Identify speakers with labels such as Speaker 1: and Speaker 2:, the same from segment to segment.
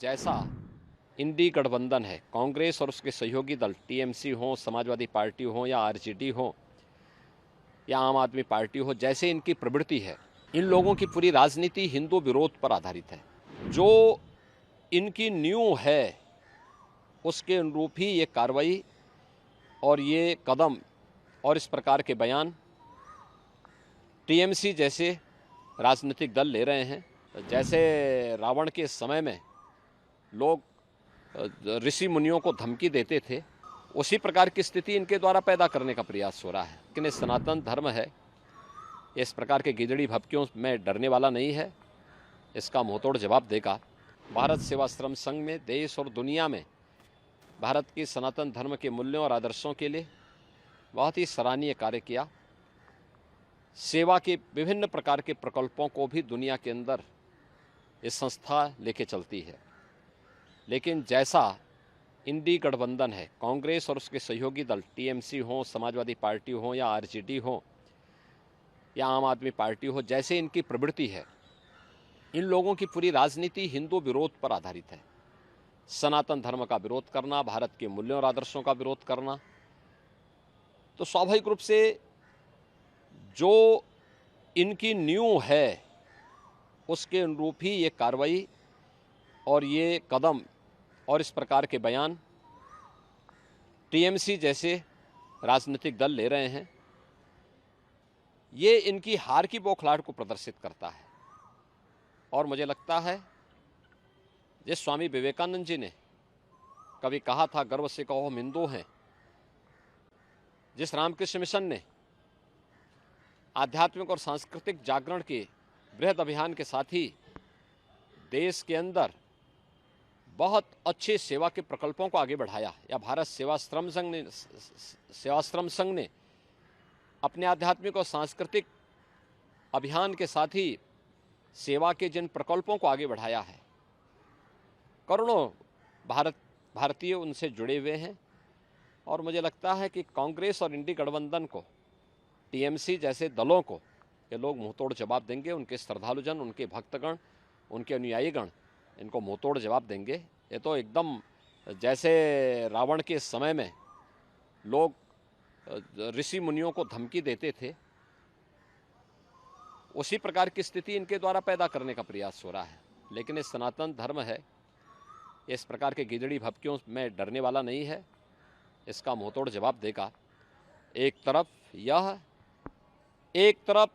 Speaker 1: जैसा इंडी गठबंधन है, कांग्रेस और उसके सहयोगी दल टीएमसी हो, समाजवादी पार्टी हो या आरजेडी हो या आम आदमी पार्टी हो, जैसे इनकी प्रवृत्ति है, इन लोगों की पूरी राजनीति हिंदू विरोध पर आधारित है। जो इनकी नींव है उसके अनुरूप ही ये कार्रवाई और ये कदम और इस प्रकार के बयान टीएमसी जैसे राजनीतिक दल ले रहे हैं। जैसे रावण के समय में लोग ऋषि मुनियों को धमकी देते थे, उसी प्रकार की स्थिति इनके द्वारा पैदा करने का प्रयास हो रहा है। लेकिन ये सनातन धर्म है, इस प्रकार के गिदड़ी भपकियों में डरने वाला नहीं है, इसका मुंहतोड़ जवाब देगा। भारत सेवाश्रम संघ में देश और दुनिया में भारत की सनातन धर्म के मूल्यों और आदर्शों के लिए बहुत ही सराहनीय कार्य किया। सेवा के विभिन्न प्रकार के प्रकल्पों को भी दुनिया के अंदर ये संस्था लेके चलती है। लेकिन जैसा इंडी गठबंधन है, कांग्रेस और उसके सहयोगी दल टीएमसी हो, समाजवादी पार्टी हो या आरजेडी हो या आम आदमी पार्टी हो, जैसे इनकी प्रवृत्ति है, इन लोगों की पूरी राजनीति हिंदू विरोध पर आधारित है। सनातन धर्म का विरोध करना, भारत के मूल्यों और आदर्शों का विरोध करना, तो स्वाभाविक रूप से जो इनकी नींव है उसके अनुरूप ही ये कार्रवाई और ये कदम और इस प्रकार के बयान टीएमसी जैसे राजनीतिक दल ले रहे हैं। ये इनकी हार की बौखलाहट को प्रदर्शित करता है। और मुझे लगता है जिस स्वामी विवेकानंद जी ने कभी कहा था, गर्व से कहो हम हिंदू हैं, जिस रामकृष्ण मिशन ने आध्यात्मिक और सांस्कृतिक जागरण के बृहद अभियान के साथ ही देश के अंदर बहुत अच्छे सेवा के प्रकल्पों को आगे बढ़ाया, या भारत सेवाश्रम संघ ने अपने आध्यात्मिक और सांस्कृतिक अभियान के साथ ही सेवा के जिन प्रकल्पों को आगे बढ़ाया है, करोड़ों भारतीय उनसे जुड़े हुए हैं। और मुझे लगता है कि कांग्रेस और इंडी गठबंधन को, टीएमसी जैसे दलों को ये लोग मुंहतोड़ जवाब देंगे। उनके श्रद्धालुजन, उनके भक्तगण, उनके अनुयायीगण इनको मुंहतोड़ जवाब देंगे। ये तो एकदम जैसे रावण के समय में लोग ऋषि मुनियों को धमकी देते थे, उसी प्रकार की स्थिति इनके द्वारा पैदा करने का प्रयास हो रहा है। लेकिन ये सनातन धर्म है, इस प्रकार के गिदड़ी भपकियों में डरने वाला नहीं है, इसका मुंहतोड़ जवाब देगा। एक तरफ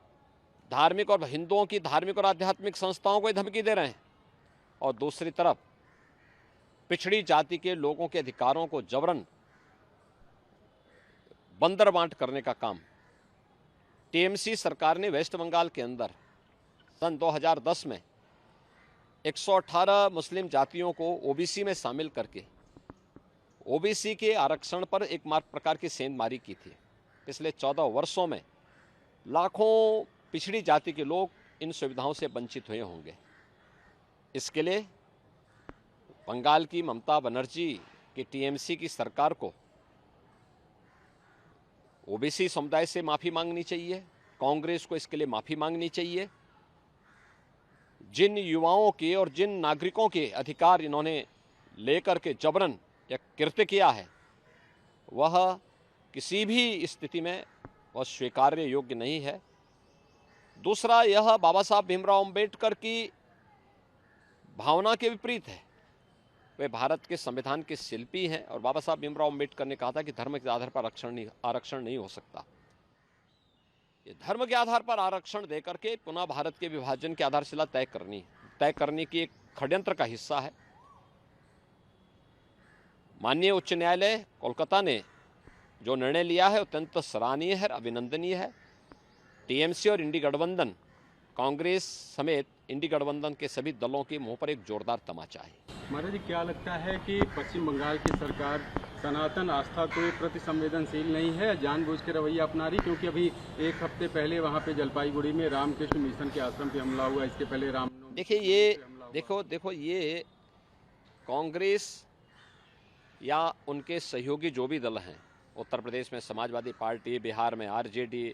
Speaker 1: धार्मिक और हिंदुओं की धार्मिक और आध्यात्मिक संस्थाओं को धमकी दे रहे हैं, और दूसरी तरफ पिछड़ी जाति के लोगों के अधिकारों को जबरन बंदर बांट करने का काम टीएमसी सरकार ने वेस्ट बंगाल के अंदर सन 2010 में 118 मुस्लिम जातियों को ओबीसी में शामिल करके ओबीसी के आरक्षण पर एक प्रकार की सेंधमारी की थी। पिछले 14 वर्षों में लाखों पिछड़ी जाति के लोग इन सुविधाओं से वंचित हुए होंगे। इसके लिए बंगाल की ममता बनर्जी की टीएमसी की सरकार को ओबीसी समुदाय से माफ़ी मांगनी चाहिए, कांग्रेस को इसके लिए माफ़ी मांगनी चाहिए। जिन युवाओं के और जिन नागरिकों के अधिकार इन्होंने लेकर के जबरन या कृत्य किया है, वह किसी भी स्थिति में वह स्वीकार्य योग्य नहीं है। दूसरा, यह बाबा साहब भीमराव अंबेडकर की भावना के विपरीत है। वे भारत के संविधान के शिल्पी हैं, और बाबा साहब भीमराव अंबेडकर ने कहा था कि धर्म के आधार पर आरक्षण नहीं हो सकता। ये धर्म के आधार पर आरक्षण देकर के पुनः भारत के विभाजन की आधारशिला तय करने की एक षड्यंत्र का हिस्सा है। माननीय उच्च न्यायालय कोलकाता ने जो निर्णय लिया है अत्यंत सराहनीय है, अभिनंदनीय है। टीएमसी और इंडी गठबंधन, कांग्रेस समेत इंडी गठबंधन के सभी दलों के मुंह पर एक जोरदार तमाचा है।
Speaker 2: महाराज जी, क्या लगता है कि पश्चिम बंगाल की सरकार सनातन आस्था के प्रति संवेदनशील नहीं है, जानबूझ के रवैया अपना रही? क्योंकि अभी एक हफ्ते पहले वहाँ पे जलपाईगुड़ी में रामकृष्ण मिशन के आश्रम पे हमला हुआ, इसके पहले
Speaker 1: देखिए ये कांग्रेस या उनके सहयोगी जो भी दल हैं, उत्तर प्रदेश में समाजवादी पार्टी, बिहार में आरजेडी,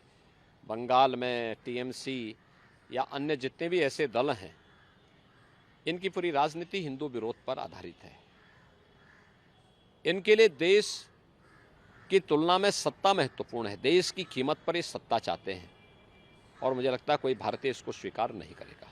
Speaker 1: बंगाल में टीएमसी या अन्य जितने भी ऐसे दल हैं, इनकी पूरी राजनीति हिंदू विरोध पर आधारित है। इनके लिए देश की तुलना में सत्ता महत्वपूर्ण है। देश की कीमत पर ये सत्ता चाहते हैं और मुझे लगता है कोई भारतीय इसको स्वीकार नहीं करेगा।